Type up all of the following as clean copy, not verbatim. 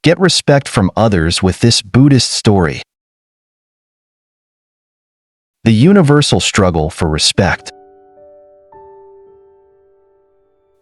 Get respect from others with this Buddhist story. The universal struggle for respect.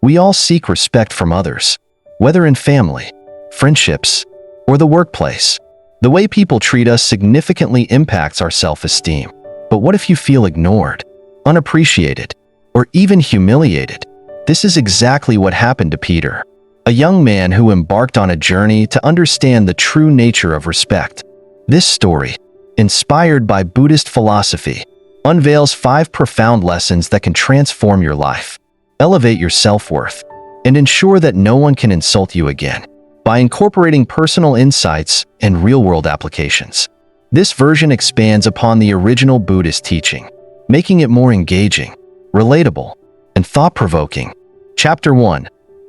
We all seek respect from others, whether in family, friendships, or the workplace. The way people treat us significantly impacts our self-esteem. But what if you feel ignored, unappreciated, or even humiliated? This is exactly what happened to Peter, a young man who embarked on a journey to understand the true nature of respect. This story, inspired by Buddhist philosophy, unveils 5 profound lessons that can transform your life, elevate your self-worth, and ensure that no one can insult you again. By incorporating personal insights and real-world applications, this version expands upon the original Buddhist teaching, making it more engaging, relatable, and thought-provoking. Chapter 1.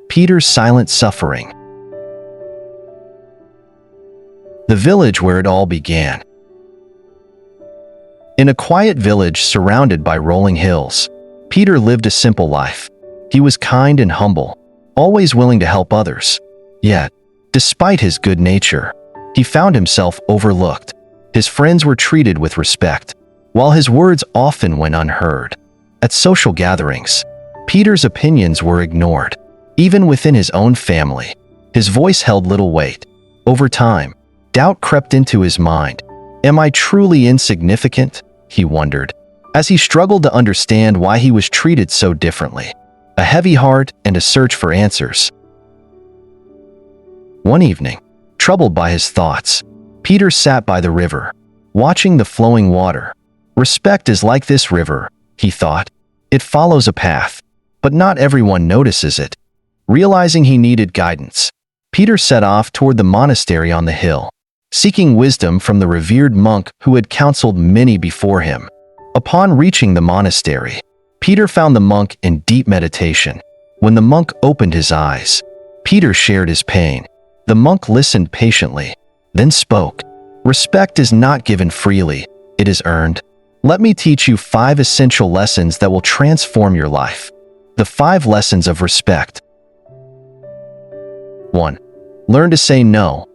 Peter's Silent Suffering. The village where it all began. In a quiet village surrounded by rolling hills, Peter lived a simple life. He was kind and humble, always willing to help others. Yet, despite his good nature, he found himself overlooked. His friends were treated with respect, while his words often went unheard. At social gatherings, Peter's opinions were ignored. Even within his own family, his voice held little weight. Over time, doubt crept into his mind. Am I truly insignificant? He wondered, as he struggled to understand why he was treated so differently. A heavy heart and a search for answers. One evening, troubled by his thoughts, Peter sat by the river, watching the flowing water. Respect is like this river, he thought. It follows a path, but not everyone notices it. Realizing he needed guidance, Peter set off toward the monastery on the hill, seeking wisdom from the revered monk who had counseled many before him. Upon reaching the monastery, Peter found the monk in deep meditation. When the monk opened his eyes, Peter shared his pain. The monk listened patiently, then spoke. Respect is not given freely, it is earned. Let me teach you 5 essential lessons that will transform your life. The 5 lessons of respect. 1. Learn to say no.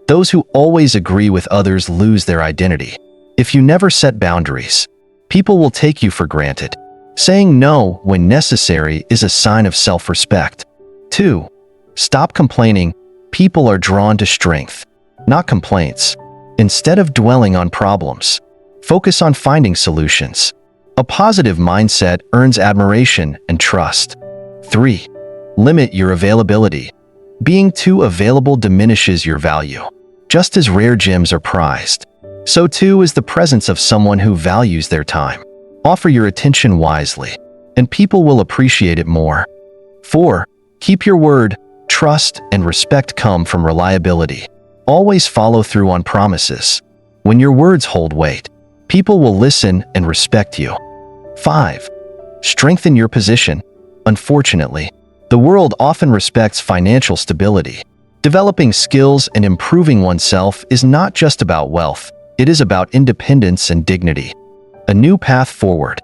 Those who always agree with others lose their identity. If you never set boundaries, people will take you for granted. Saying no when necessary is a sign of self-respect. 2. Stop complaining. People are drawn to strength, not complaints. Instead of dwelling on problems, focus on finding solutions. A positive mindset earns admiration and trust. 3. Limit your availability. Being too available diminishes your value. Just as rare gems are prized, so too is the presence of someone who values their time. Offer your attention wisely, and people will appreciate it more. 4. Keep your word. Trust and respect come from reliability. Always follow through on promises. When your words hold weight, people will listen and respect you. 5. Strengthen your position. Unfortunately, the world often respects financial stability. Developing skills and improving oneself is not just about wealth, it is about independence and dignity. A new path forward.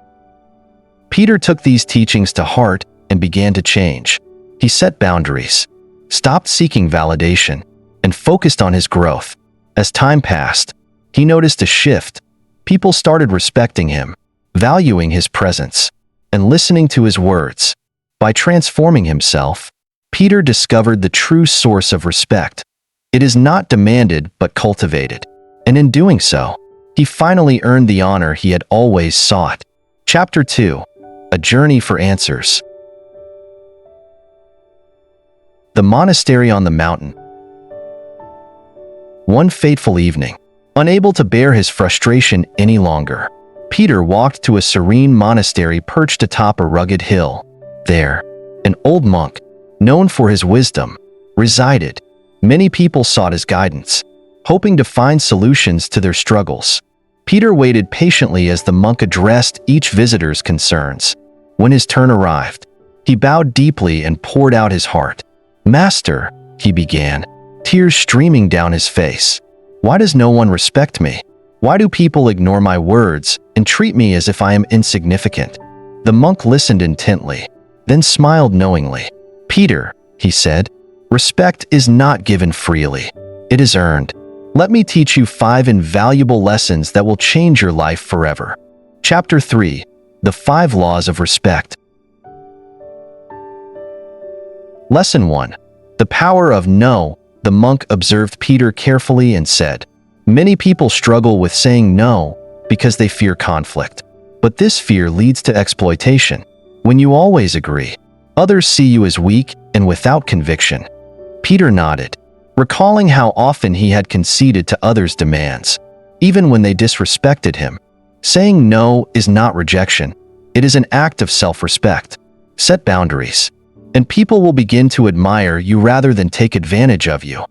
Peter took these teachings to heart and began to change. He set boundaries, stopped seeking validation, and focused on his growth. As time passed, he noticed a shift. People started respecting him, valuing his presence, and listening to his words. By transforming himself, Peter discovered the true source of respect. It is not demanded but cultivated, and in doing so, he finally earned the honor he had always sought. Chapter 2. A Journey for Answers. The monastery on the mountain. One fateful evening, unable to bear his frustration any longer, Peter walked to a serene monastery perched atop a rugged hill. There, an old monk, known for his wisdom, resided. Many people sought his guidance, hoping to find solutions to their struggles. Peter waited patiently as the monk addressed each visitor's concerns. When his turn arrived, he bowed deeply and poured out his heart. "Master," he began, tears streaming down his face, "why does no one respect me? Why do people ignore my words and treat me as if I am insignificant?" The monk listened intently, then smiled knowingly. "Peter," he said, "respect is not given freely. It is earned. Let me teach you 5 invaluable lessons that will change your life forever. Chapter 3. The 5 Laws of Respect. Lesson 1. The Power of No. The monk observed Peter carefully and said, "Many people struggle with saying no because they fear conflict. But this fear leads to exploitation. When you always agree, others see you as weak and without conviction." Peter nodded, recalling how often he had conceded to others' demands, even when they disrespected him. Saying no is not rejection. It is an act of self-respect. Set boundaries, and people will begin to admire you rather than take advantage of you.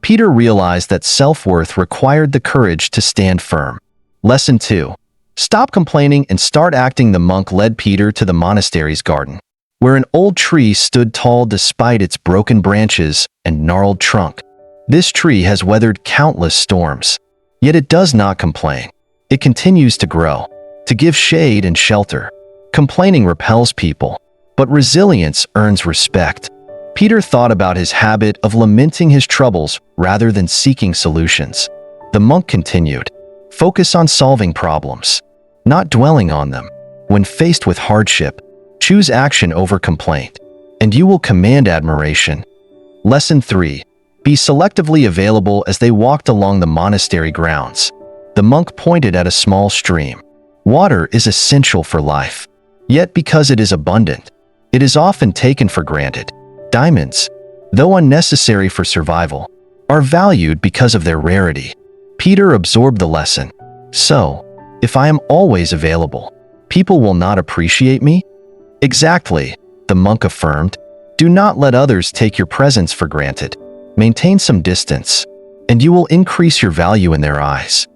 Peter realized that self-worth required the courage to stand firm. Lesson 2. Stop complaining and start acting. The monk led Peter to the monastery's garden, where an old tree stood tall despite its broken branches and gnarled trunk. This tree has weathered countless storms, yet it does not complain. It continues to grow, to give shade and shelter. Complaining repels people, but resilience earns respect. Peter thought about his habit of lamenting his troubles rather than seeking solutions. The monk continued, "Focus on solving problems, not dwelling on them. When faced with hardship, choose action over complaint, and you will command admiration." Lesson 3. Be selectively available. As they walked along the monastery grounds, the monk pointed at a small stream. Water is essential for life, yet because it is abundant, it is often taken for granted. Diamonds, though unnecessary for survival, are valued because of their rarity. Peter absorbed the lesson. So, if I am always available, people will not appreciate me? Exactly, the monk affirmed. Do not let others take your presence for granted. Maintain some distance, and you will increase your value in their eyes.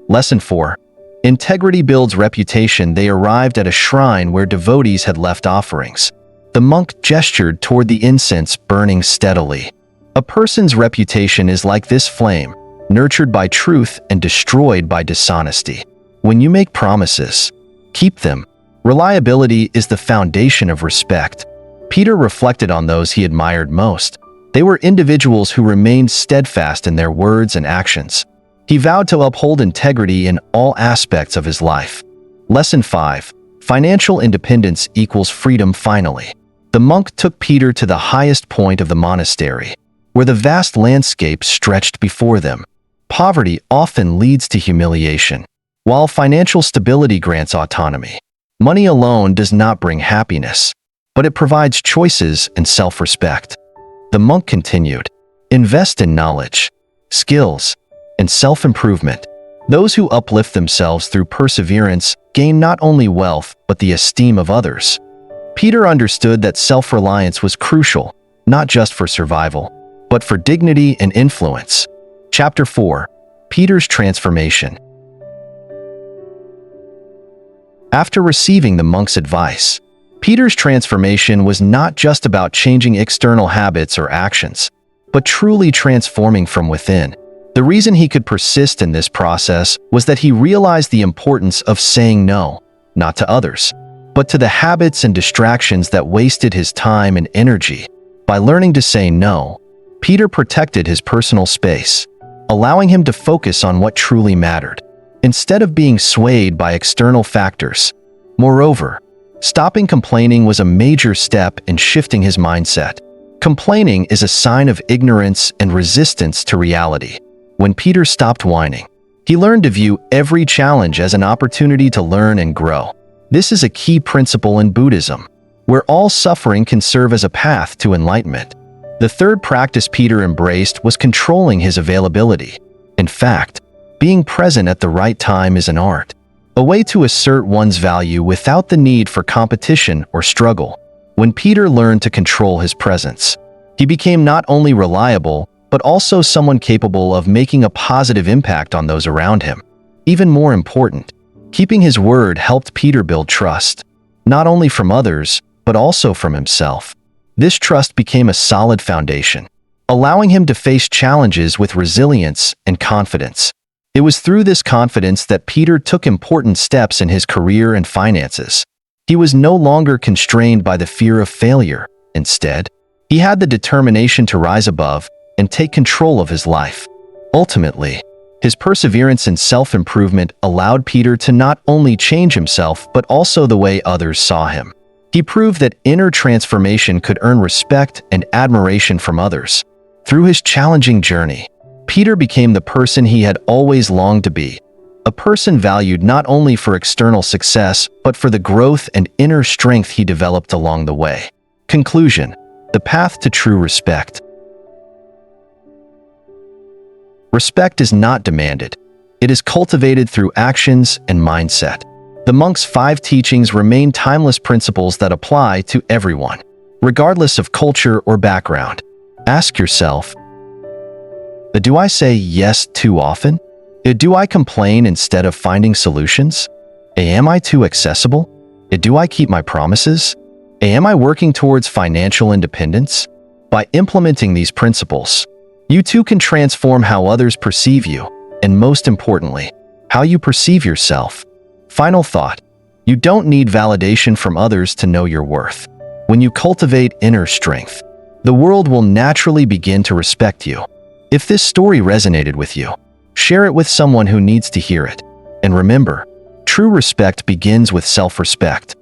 Lesson 4. Integrity builds reputation. They arrived at a shrine where devotees had left offerings. The monk gestured toward the incense burning steadily. A person's reputation is like this flame, nurtured by truth and destroyed by dishonesty. When you make promises, keep them. Reliability is the foundation of respect. Peter reflected on those he admired most. They were individuals who remained steadfast in their words and actions. He vowed to uphold integrity in all aspects of his life. Lesson 5. Financial independence equals freedom. Finally, the monk took Peter to the highest point of the monastery, where the vast landscape stretched before them. Poverty often leads to humiliation, while financial stability grants autonomy. Money alone does not bring happiness, but it provides choices and self-respect. The monk continued, "Invest in knowledge, skills, and self-improvement. Those who uplift themselves through perseverance gain not only wealth but the esteem of others." Peter understood that self-reliance was crucial, not just for survival, but for dignity and influence. Chapter 4. Peter's Transformation. After receiving the monk's advice, Peter's transformation was not just about changing external habits or actions, but truly transforming from within. The reason he could persist in this process was that he realized the importance of saying no, not to others, but to the habits and distractions that wasted his time and energy. By learning to say no, Peter protected his personal space, allowing him to focus on what truly mattered, instead of being swayed by external factors. Moreover, stopping complaining was a major step in shifting his mindset. Complaining is a sign of ignorance and resistance to reality. When Peter stopped whining, he learned to view every challenge as an opportunity to learn and grow. This is a key principle in Buddhism, where all suffering can serve as a path to enlightenment. The third practice Peter embraced was controlling his availability. In fact, being present at the right time is an art, a way to assert one's value without the need for competition or struggle. When Peter learned to control his presence, he became not only reliable, but also someone capable of making a positive impact on those around him. Even more important, keeping his word helped Peter build trust, not only from others, but also from himself. This trust became a solid foundation, allowing him to face challenges with resilience and confidence. It was through this confidence that Peter took important steps in his career and finances. He was no longer constrained by the fear of failure. Instead, he had the determination to rise above and take control of his life. Ultimately, his perseverance and self-improvement allowed Peter to not only change himself but also the way others saw him. He proved that inner transformation could earn respect and admiration from others. Through his challenging journey, Peter became the person he had always longed to be, a person valued not only for external success but for the growth and inner strength he developed along the way. Conclusion: the path to true respect. Respect is not demanded. It is cultivated through actions and mindset. The monk's 5 teachings remain timeless principles that apply to everyone, regardless of culture or background. Ask yourself, do I say yes too often? Do I complain instead of finding solutions? Am I too accessible? Do I keep my promises? Am I working towards financial independence? By implementing these principles, you too can transform how others perceive you, and most importantly, how you perceive yourself. Final thought: you don't need validation from others to know your worth. When you cultivate inner strength, the world will naturally begin to respect you. If this story resonated with you, share it with someone who needs to hear it. And remember, true respect begins with self-respect.